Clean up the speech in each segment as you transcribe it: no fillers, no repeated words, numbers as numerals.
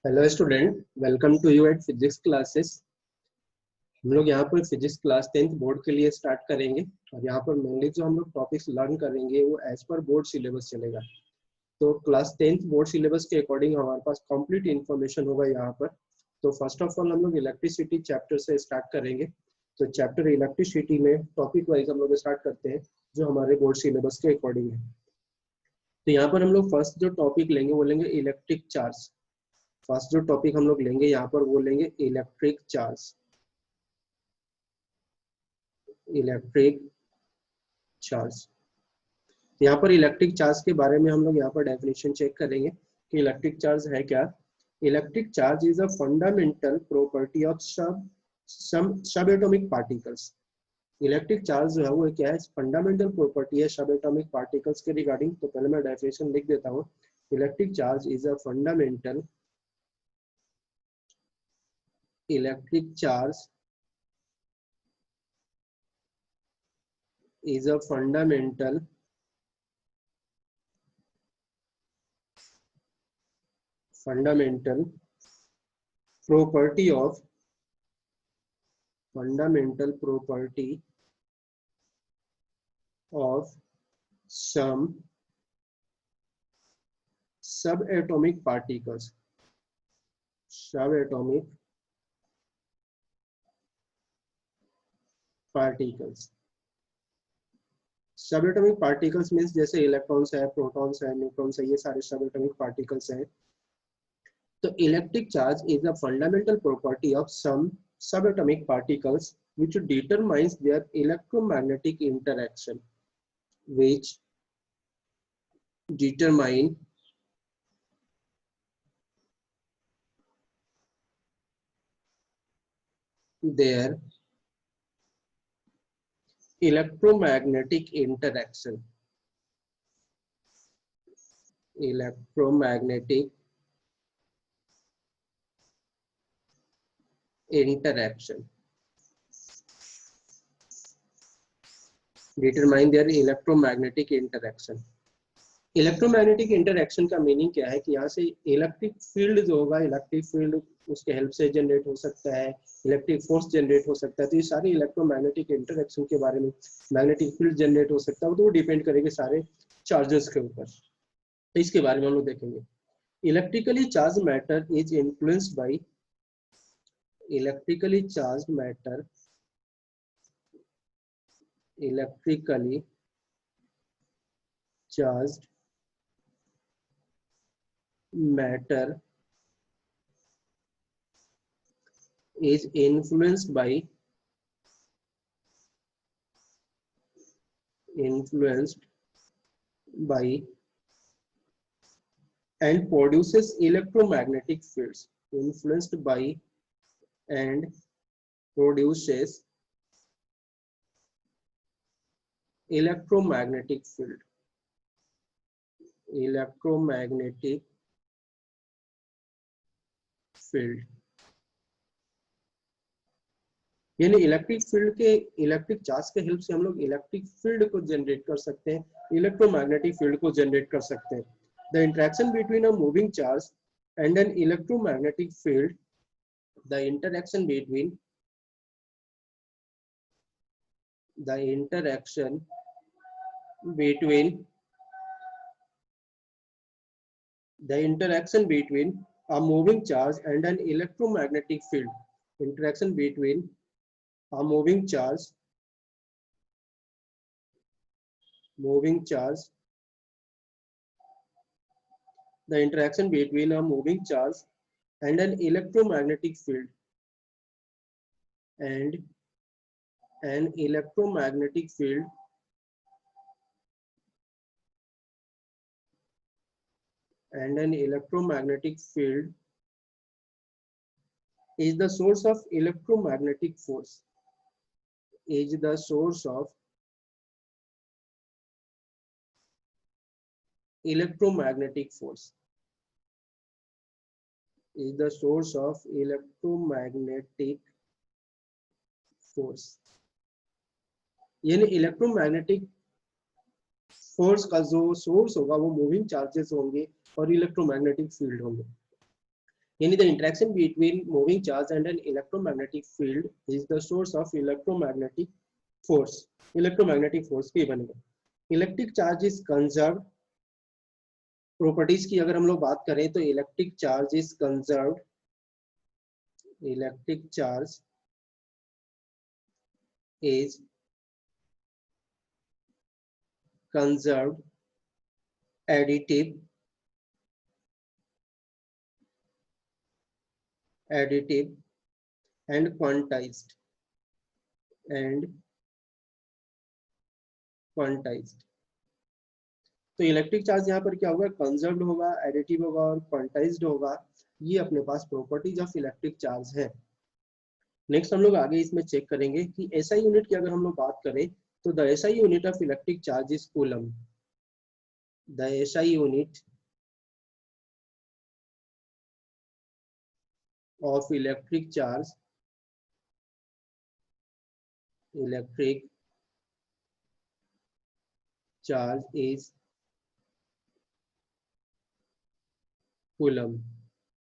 Hello student, welcome to you at physics classes. हम लोग यहाँ पर फिजिक्स क्लास 10th बोर्ड के लिए स्टार्ट करेंगे और यहाँ पर मेनली जो हम लोग टॉपिक्स लर्न करेंगे वो एज पर बोर्ड सिलेबस चलेगा। तो क्लास 10th बोर्ड सिलेबस के अकॉर्डिंग हमारे पास कंप्लीट इन्फॉर्मेशन होगा यहाँ पर। तो फर्स्ट ऑफ ऑल हम लोग इलेक्ट्रिसिटी चैप्टर से स्टार्ट करेंगे। तो चैप्टर इलेक्ट्रिसिटी में टॉपिक वाइज हम लोग स्टार्ट करते हैं जो हमारे बोर्ड सिलेबस के अकॉर्डिंग है। तो यहाँ पर हम लोग फर्स्ट जो टॉपिक लेंगे वो लेंगे इलेक्ट्रिक चार्ज। फर्स्ट जो टॉपिक हम लोग लेंगे यहाँ पर वो लेंगे इलेक्ट्रिक चार्ज। इलेक्ट्रिक चार्ज, यहाँ पर इलेक्ट्रिक चार्ज के बारे में हम लोग यहाँ पर डेफिनेशन चेक करेंगे कि इलेक्ट्रिक चार्ज है क्या। Electric charge is a fundamental property of सब एटॉमिक पार्टिकल्स। इलेक्ट्रिक चार्ज जो है वो क्या है, फंडामेंटल प्रॉपर्टी है सब एटॉमिक पार्टिकल्स के रिगार्डिंग। तो पहले मैं डेफिनेशन लिख देता हूँ। Electric charge is a fundamental electric charge is a fundamental property of some subatomic particles. Subatomic particles. Subatomic particles means जैसे इलेक्ट्रॉन्स है, प्रोटॉन्स है, न्यूट्रॉन्स है, ये सारे सबएटॉमिक पार्टिकल्स हैं। तो electric charge is a fundamental property of some subatomic particles which determines their electromagnetic interaction, which determine their electromagnetic interaction. Electromagnetic interaction. Determine their electromagnetic interaction. Electromagnetic interaction का meaning क्या है कि यहाँ से electric field जो होगा, electric field उसके help से जनरेट हो सकता है, इलेक्ट्रिक फोर्स जनरेट हो सकता है। तो ये सारी इलेक्ट्रोमैग्नेटिक इंटरएक्शन के बारे में, मैग्नेटिक फील्ड जनरेट हो सकता है तो वो डिपेंड करेंगे सारे चार्जेस के ऊपर। तो इसके बारे में हम लोग देखेंगे। Electrically charge matter is influenced by electrically charge matter electrically charged matter is influenced by and produces electromagnetic fields. Influenced by and produces electromagnetic field. Electromagnetic field यानी इलेक्ट्रिक फील्ड के, इलेक्ट्रिक चार्ज के help से हम लोग electric field को generate कर सकते हैं, इलेक्ट्रोमैग्नेटिक फील्ड को जनरेट कर सकते हैं। The interaction between a moving charge and an electromagnetic field, the interaction between a moving charge and an electromagnetic field. Interaction between a moving charge the interaction between a moving charge and an electromagnetic field and an electromagnetic field is the source of electromagnetic force. Is the source of electromagnetic force. Is the source of electromagnetic force. यानी electromagnetic force का जो source होगा वो moving charges होंगे और electromagnetic field होंगे। यानी the interaction between moving charge and an electromagnetic field is the source of electromagnetic force. Electromagnetic force भी बनेगा। Electric charge is conserved. Properties की अगर हम लोग बात करें तो electric charge is conserved. Electric charge is conserved, additive, and quantized, तो इलेक्ट्रिक चार्ज यहाँ पर क्या होगा, कंजर्व्ड होगा, एडिटिव होगा और क्वांटाइज्ड होगा। ये अपने पास प्रॉपर्टीज ऑफ इलेक्ट्रिक चार्ज है। नेक्स्ट हम लोग आगे इसमें चेक करेंगे कि एसआई यूनिट की अगर हम लोग बात करें तो the SI unit of electric charge is coulomb. The SI unit of electric charge is coulomb,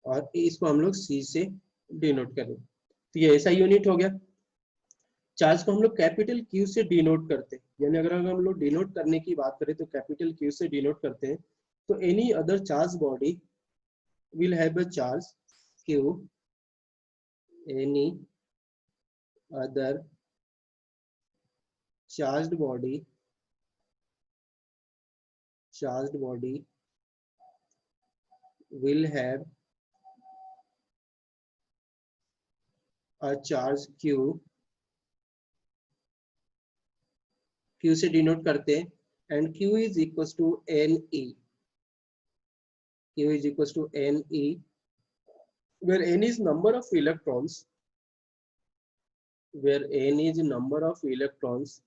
और इसको हम लोग सी से डिनोट करें। तो ये ऐसा यूनिट हो गया। चार्ज को हम लोग कैपिटल क्यू से डिनोट करते हैं, यानी अगर हम लोग डिनोट करने की बात करें तो कैपिटल क्यू से डिनोट करते हैं। तो any other charge body will have a charge Q, any other charged body will have a charge q, q से डिनोट करते हैं, and q is equals to ne, q is equals to ne, where n is number of electrons, where n is number of electrons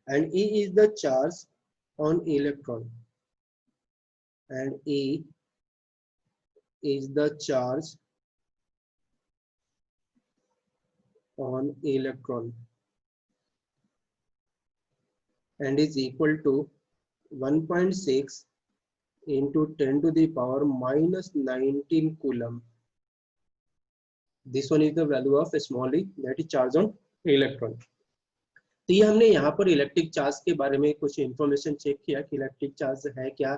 and E is the charge on electron, and E is the charge on electron, and is equal to 1.6 into 10 to the power minus 19 coulomb. This one is the value of small e, that is charge on electron. तो ये हमने यहाँ पर electric charge के बारे में कुछ information check किया कि इलेक्ट्रिक चार्ज है क्या,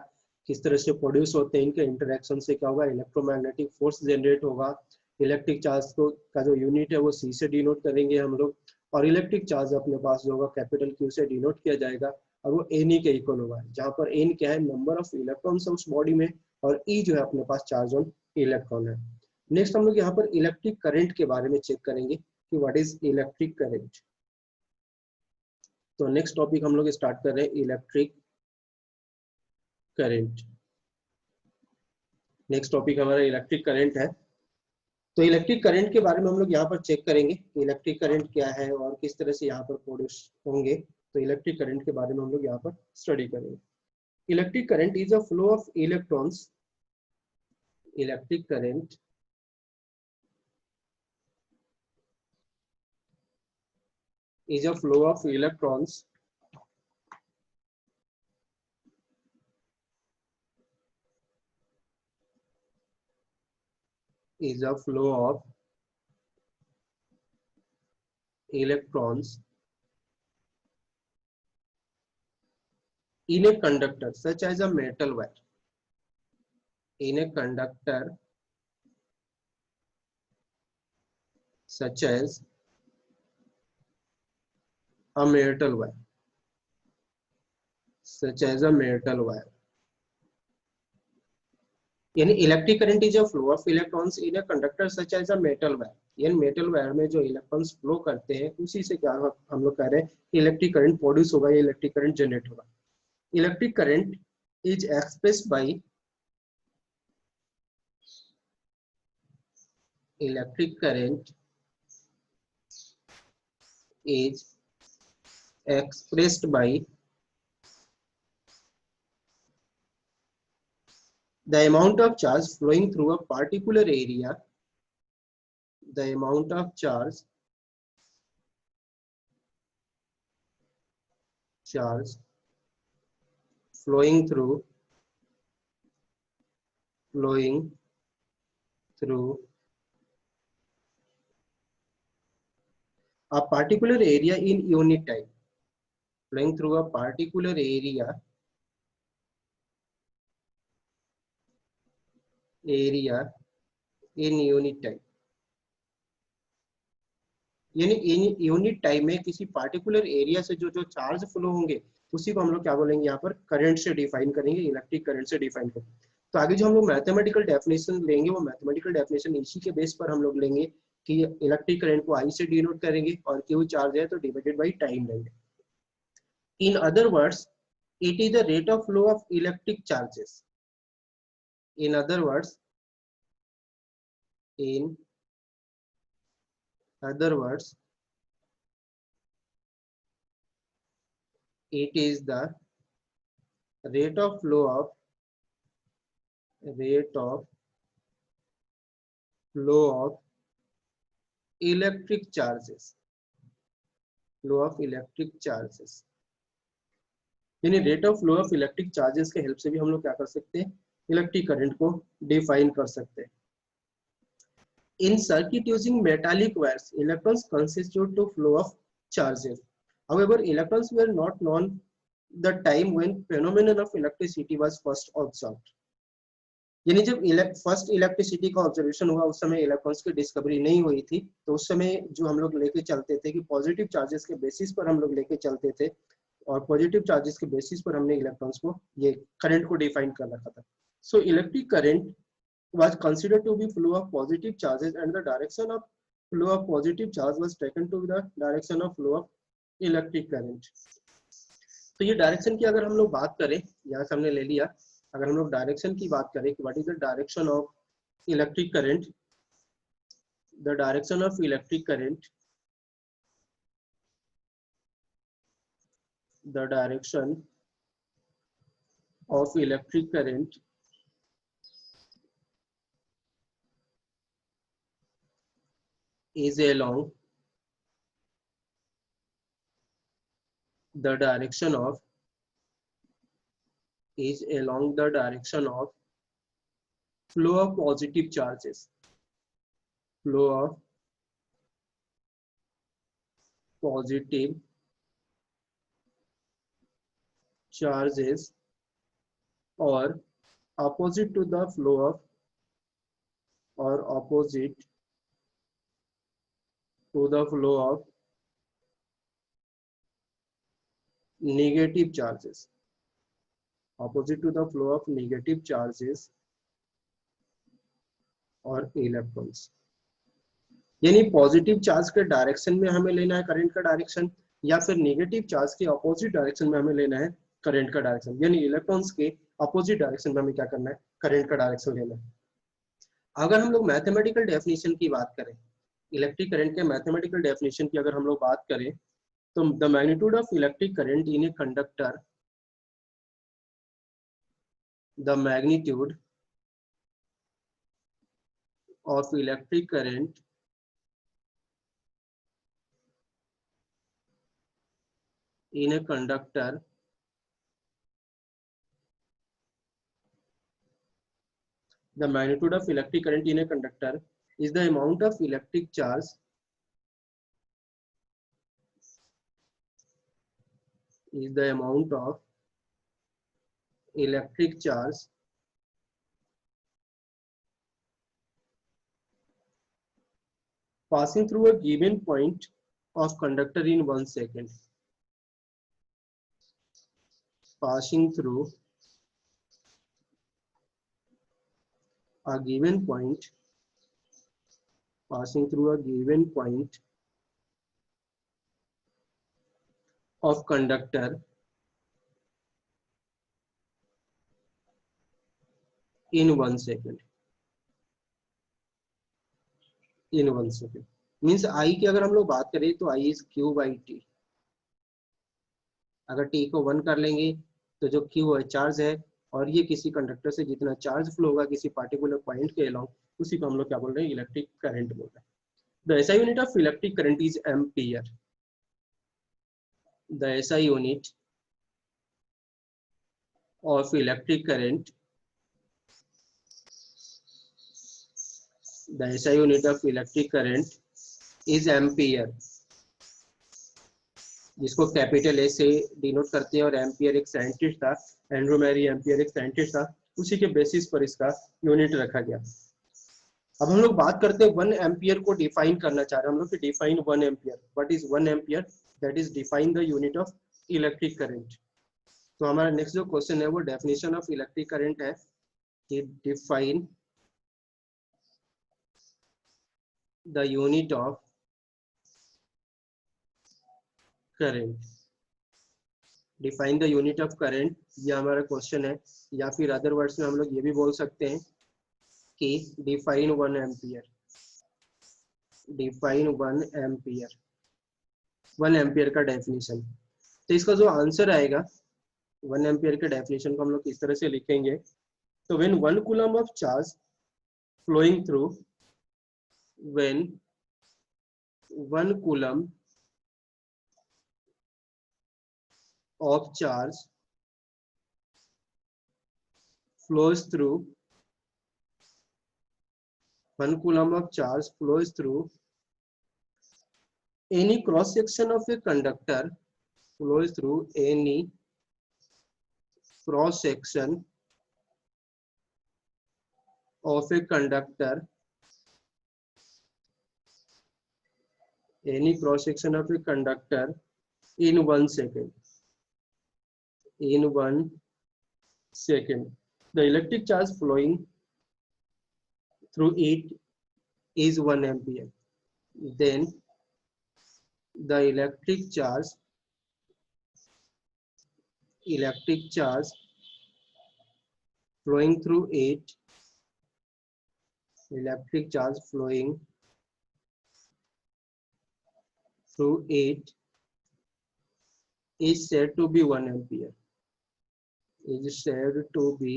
किस तरह से प्रोड्यूस होते हैं, इनके इंटरेक्शन से क्या होगा, इलेक्ट्रोमैग्नेटिक फोर्स जनरेट होगा। इलेक्ट्रिक चार्ज को का जो यूनिट है वो सी से डिनोट करेंगे हम लोग, और इलेक्ट्रिक चार्ज अपने पास जो होगा कैपिटल क्यू से डिनोट किया जाएगा, और वो एन ई के इक्वल होगा, जहाँ पर एन क्या है, नंबर ऑफ इलेक्ट्रॉन्स उस बॉडी में, और ई जो है अपने पास चार्ज ऑन इलेक्ट्रॉन है। नेक्स्ट हम लोग यहाँ पर इलेक्ट्रिक करंट के बारे में चेक करेंगे कि व्हाट इज इलेक्ट्रिक करंट। तो नेक्स्ट टॉपिक हम लोग स्टार्ट कर रहे हैं इलेक्ट्रिक करंट। नेक्स्ट टॉपिक हमारा इलेक्ट्रिक करंट है। तो इलेक्ट्रिक करंट के बारे में हम लोग यहाँ पर चेक करेंगे कि इलेक्ट्रिक करंट क्या है और किस तरह से यहाँ पर प्रोड्यूस होंगे। तो इलेक्ट्रिक करंट के बारे में हम लोग यहाँ पर स्टडी करेंगे। Electric current is a flow of electrons, electric current is a flow of electrons in a conductor such as a metal wire, in a conductor such as a metal wire, यानी electric current is a flow of electrons in a conductor such as a metal wire, यानी metal wire में जो electrons flow करते हैं उसी से क्या हम लोग कह रहे हैं इलेक्ट्रिक करंट प्रोड्यूस होगा, या इलेक्ट्रिक करंट जनरेट होगा। Electric current is expressed by electric current is expressed by the amount of charge flowing through a particular area, the amount of charge charge flowing through a particular area in unit time, flowing through a particular area in unit time, यानी in unit time में किसी particular area से जो charge flow होंगे उसी को हम लोग क्या बोलेंगे, यहाँ पर करंट से डिफाइन करेंगे, इलेक्ट्रिक करंट से डिफाइन करेंगे। तो आगे जो हम लोग मैथमेटिकल डेफिनेशन लेंगे वो मैथमेटिकल डेफिनेशन इसी के बेस पर हम लोग लेंगे कि इलेक्ट्रिक करंट को आई से डिनोट करेंगे और क्यू चार्ज है तो डिवाइडेड बाई टाइम लेंगे। In other words it is the rate of flow of electric charges. In other words it is the rate of flow of electric charges, यानी rate of flow of electric charges के help से भी हम लोग क्या कर सकते हैं, इलेक्ट्रिक करंट को डिफाइन कर सकते हैं। In circuit using metallic wires, electrons constitute to flow of charges. However, electrons were not known the time when phenomenon of electricity was first observed. यानी जब फर्स्ट इलेक्ट्रिसिटी का ऑब्जर्वेशन हुआ उस समय इलेक्ट्रॉन्स की डिस्कवरी नहीं हुई थी। तो उस समय जो हम लोग लेके चलते थे कि पॉजिटिव चार्जेस के बेसिस पर हम लोग लेके चलते थे और पॉजिटिव चार्जेस के बेसिस पर हमने इलेक्ट्रॉन्स को ये करंट को डिफाइन कर रखा था। So electric current was considered to be flow of positive charges and the direction of flow of positive charge was taken to be the direction of flow of electric current. तो ये direction की अगर हम लोग बात करें, यहाँ से हमने ले लिया, अगर हम लोग डायरेक्शन की बात करें कि what is the direction of electric current, the direction of electric current, the direction of electric current is along the direction of flow of positive charges, or opposite to the flow of negative charges, opposite to the flow of negative charges और electrons. यानी positive charge के direction में हमें लेना है current का direction या फिर नेगेटिव चार्ज के अपोजिट डायरेक्शन में हमें लेना है करंट का डायरेक्शन, यानी इलेक्ट्रॉन्स के अपोजिट डायरेक्शन में हमें क्या करना है, करंट का डायरेक्शन लेना है। अगर हम लोग मैथमेटिकल डेफिनेशन की बात करें, इलेक्ट्रिक करंट के मैथमेटिकल डेफिनेशन की अगर हम लोग बात करें तो the magnitude of electric current in a conductor, the magnitude of electric current in a conductor the magnitude of electric current in a conductor is the amount of electric charge passing through a given point of conductor in 1 second. Passing through a given point of conductor in 1 second. In 1 second means I की अगर हम लोग बात करें तो I is Q by T। अगर T को 1 कर लेंगे तो जो Q है चार्ज है और ये किसी कंडक्टर से जितना चार्ज फ्लो होगा किसी पार्टिकुलर पॉइंट के अलोंग उसी को हम लोग क्या बोल रहे हैं, इलेक्ट्रिक करंट बोल रहे हैं। The SI unit of electric current is ampere. The SI unit of electric current, the SI unit of electric current is ampere, जिसको कैपिटल ए से डिनोट करते हैं, और एम्पियर एक साइंटिस्ट था, एंड्रू मैरी एम्पियर एक साइंटिस्ट था, उसी के बेसिस पर इसका यूनिट रखा गया। अब हम लोग बात करते हैं 1 एम्पियर को डिफाइन करना चाह रहे हैं हम लोग कि define 1 ampere, what is 1 ampere, that is define the unit of electric current. तो हमारा नेक्स्ट जो क्वेश्चन है वो डेफिनेशन ऑफ इलेक्ट्रिक करंट है कि define the unit of current, define the unit of current, ये हमारा क्वेश्चन है। या फिर अदर वर्ड्स में हम लोग ये भी बोल सकते हैं कि define 1 ampere, define 1 ampere, 1 ampere का डेफिनेशन। तो इसका जो आंसर आएगा 1 एम्पियर के डेफिनेशन को हम लोग इस तरह से लिखेंगे। तो when 1 coulomb of charge flowing through, when 1 coulomb of charge flows through, 1 coulomb of charge flows through any cross section of a conductor, flows through any cross section of a conductor, any cross section of a conductor in 1 second, in 1 second. The electric charge flowing through it is 1 ampere. Then the electric charge flowing through it, electric charge flowing through it is said to be 1 ampere, is said to be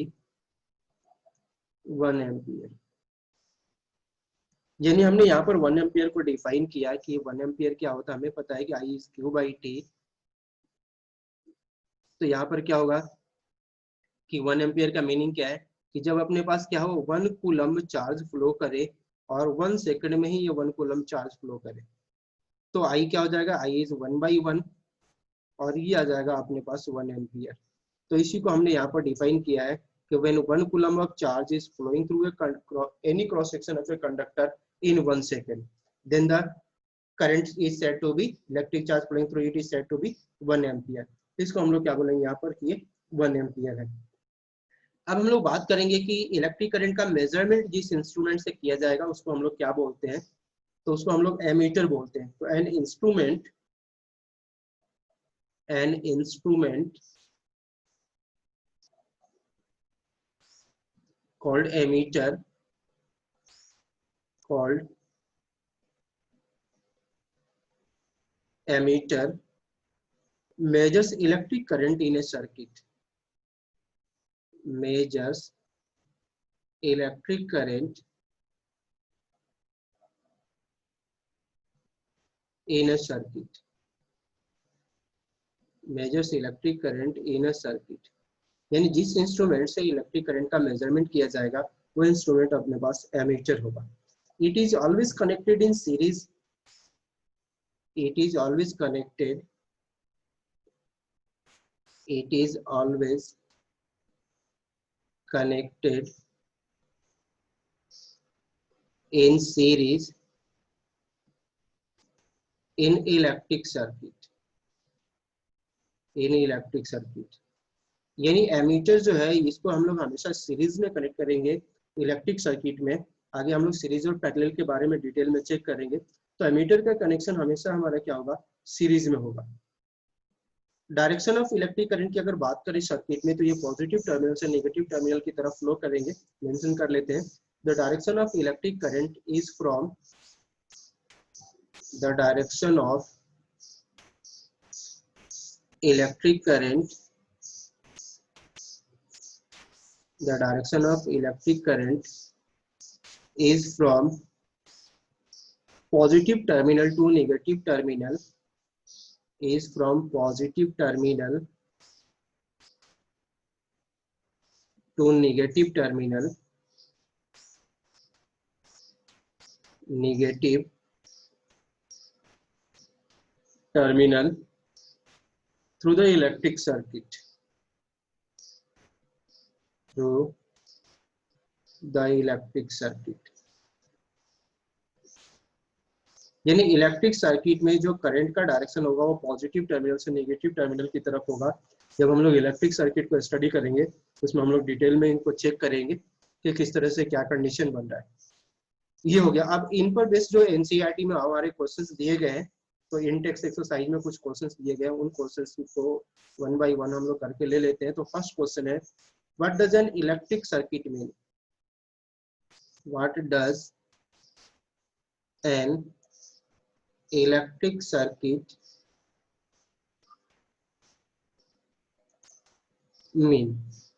1 ampere। यानी हमने यहाँ पर 1 ampere को define किया कि 1 ampere क्या होता है, हमें पता है कि I is Q by T। तो यहाँ पर क्या होगा कि 1 एम्पियर का मीनिंग क्या है कि जब अपने पास क्या हो 1 कूलम चार्ज फ्लो करे और 1 सेकंड में ही ये 1 कूलम चार्ज फ्लो करे, तो I क्या हो जाएगा, I is 1/1, और ये आ जाएगा अपने पास 1 एम्पियर। तो इसी को हमने यहाँ पर डिफाइन किया है कि when 1 coulomb of charge is flowing through any cross section of a conductor in 1 second, then the current is said to be, electric charge flowing through it is said to be 1 ampere। इसको हम लोग क्या बोलेंगे यहाँ पर कि ये 1 ampere है। अब हम लोग बात करेंगे कि इलेक्ट्रिक करंट का मेजरमेंट जिस इंस्ट्रूमेंट से किया जाएगा उसको हम लोग क्या बोलते हैं, तो उसको हम लोग एमीटर बोलते हैं। तो an instrument called emitter measures electric current in a circuit, measures electric current in a circuit, measures electric current in a circuit। यानी जिस इंस्ट्रूमेंट से इलेक्ट्रिक करंट का मेजरमेंट किया जाएगा वो इंस्ट्रूमेंट अपने पास एमीटर होगा। It is always connected in series, it is always connected in series in electric circuit। यानी एमीटर जो है इसको हम लोग हमेशा सीरीज में कनेक्ट करेंगे इलेक्ट्रिक सर्किट में। आगे हम लोग सीरीज और पैरेलल के बारे में डिटेल में चेक करेंगे। तो एमीटर का कनेक्शन हमेशा हमारा क्या होगा, सीरीज में होगा। डायरेक्शन ऑफ इलेक्ट्रिक करंट की अगर बात करें सर्किट में तो ये पॉजिटिव टर्मिनल से नेगेटिव टर्मिनल की तरफ फ्लो करेंगे। मेंशन कर लेते हैं, the direction of electric current is from, the direction of electric current, the direction of electric current is from positive terminal to negative terminal, is from positive terminal to negative terminal through the electric circuit यानी electric circuit में जो current का direction होगा वो positive terminal से negative terminal की तरफ होगा। जब हम लोग इलेक्ट्रिक सर्किट को स्टडी करेंगे तो उसमें हम लोग डिटेल में इनको चेक करेंगे कि किस तरह से क्या कंडीशन बन रहा है। ये हो गया। अब इन पर बेस्ड जो एनसीईआरटी में हमारे क्वेश्चंस दिए गए हैं, तो इन टेक्स्ट एक्सरसाइज में कुछ क्वेश्चंस दिए गए हैं, उन क्वेश्चंस को वन बाय वन हम लोग करके ले लेते हैं। तो फर्स्ट क्वेश्चन है, what does an electric circuit mean? What does an electric circuit mean?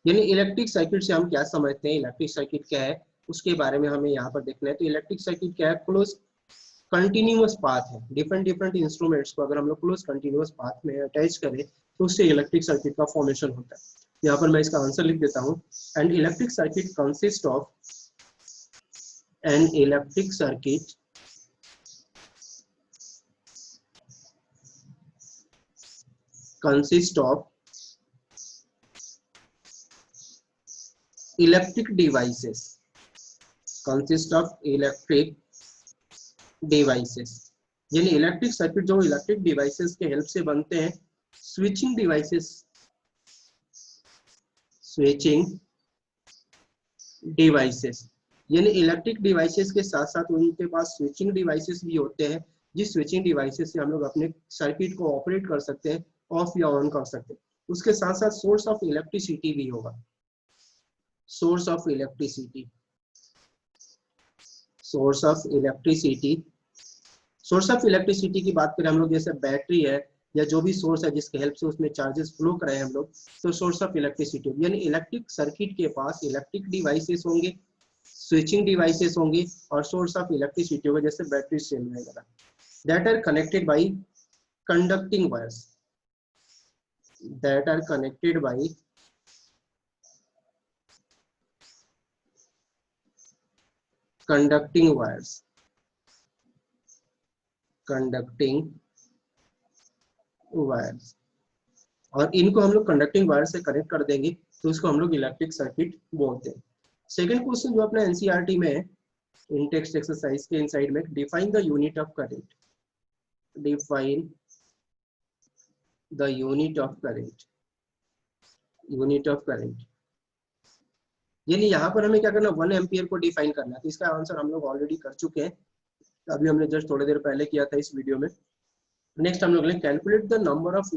यानी इलेक्ट्रिक सर्किट से हम क्या समझते हैं, इलेक्ट्रिक सर्किट क्या है उसके बारे में हमें यहाँ पर देखना है। तो इलेक्ट्रिक सर्किट क्या है? क्लोज कंटिन्यूअस पाथ है। डिफरेंट इंस्ट्रूमेंट्स को अगर हम लोग क्लोज कंटिन्यूअस पाथ में अटैच करें तो उससे इलेक्ट्रिक सर्किट का फॉर्मेशन होता है। यहाँ पर मैं इसका आंसर लिख देता हूँ। And electric circuit consist of electric devices यानी इलेक्ट्रिक सर्किट जो इलेक्ट्रिक डिवाइसेस के हेल्प से बनते हैं। स्विचिंग डिवाइसेस यानी इलेक्ट्रिक डिवाइसेस के साथ साथ उनके पास स्विचिंग डिवाइसेस भी होते हैं, जिस स्विचिंग डिवाइसेस से हम लोग अपने सर्किट को ऑपरेट कर सकते हैं, ऑफ या ऑन कर सकते हैं। उसके साथ साथ सोर्स ऑफ इलेक्ट्रिसिटी भी होगा। सोर्स ऑफ इलेक्ट्रिसिटी की बात करें हम लोग, जैसे बैटरी है या जो भी सोर्स है जिसके हेल्प से उसमें चार्जेस फ्लो कराए हम लोग, तो सोर्स ऑफ इलेक्ट्रिसिटी। यानी इलेक्ट्रिक सर्किट के पास इलेक्ट्रिक डिवाइसेस होंगे, स्विचिंग डिवाइसेस होंगे और सोर्स ऑफ इलेक्ट्रिसिटी होगा, जैसे बैटरी सेल वगैरह। That are connected by conducting wires और इनको हम लोग कंडक्टिंग वायर से कनेक्ट कर देंगे तो उसको हम लोग इलेक्ट्रिक सर्किट बोलते हैं। सेकंड क्वेश्चन जो अपना एनसीईआरटी में है, इन टेक्स्ट एक्सरसाइज के इनसाइड में, define the unit of current. यानी यहाँ पर हमें क्या करना, 1 एम्पियर को डिफाइन करना है। तो इसका आंसर हम लोग ऑलरेडी कर चुके हैं, अभी हमने जस्ट थोड़ी देर पहले किया था इस वीडियो में। नेक्स्ट हम लोग calculate the number of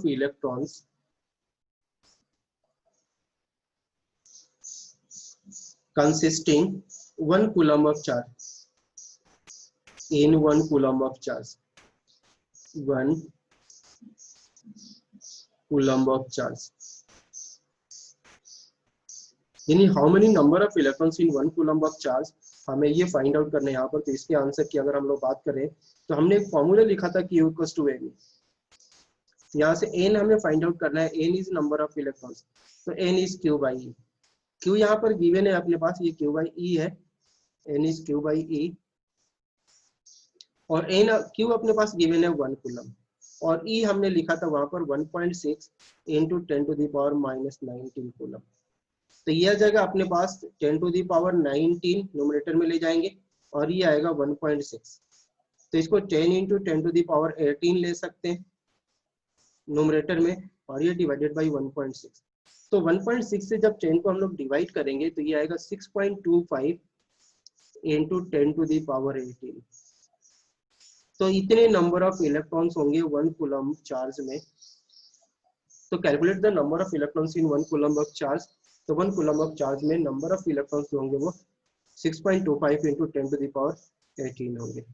electrons, consisting 1 coulomb of charge in 1 coulomb of charge, 1 coulomb of charge। यानी how many number of electrons in 1 coulomb of charge, हमें ये फाइंड आउट करना है यहाँ पर। तो इसके आंसर की अगर हम लोग बात करें तो हमने एक फॉर्मूला लिखा था Q इक्वल्स टू N। यहाँ से N हमें फाइंड आउट करना है, N is number of electrons, तो N is Q by E। Q यहाँ पर गिवन है अपने पास, ये Q बाई E है, N is Q by E, और Q अपने पास गिवन है 1 कूलम, और E हमने लिखा था वहां पर 1.6 into 10 to the power -19 coulomb. तो ये आ जाएगा अपने पास 10 टू द पावर 19 न्यूमरेटर में ले जाएंगे, और ये आएगा 1.6। तो इसको 10 इंटू 10 टू द पावर 18 ले सकते हैं न्यूमरेटर में, और ये डिवाइडेड बाई 1.6। तो 1.6 से जब 10 को हम लोग डिवाइड करेंगे तो ये आएगा 6.25 इंटू 10 टू द पावर 18। तो इतने नंबर ऑफ इलेक्ट्रॉन्स होंगे 1 कूलम चार्ज में। तो calculate the number of electrons in 1 coulomb of charge. तो 1 कूलम ऑफ चार्ज में नंबर ऑफ इलेक्ट्रॉन्स जो होंगे वो 6.25 इंटू 10 टू द पावर 18 होंगे।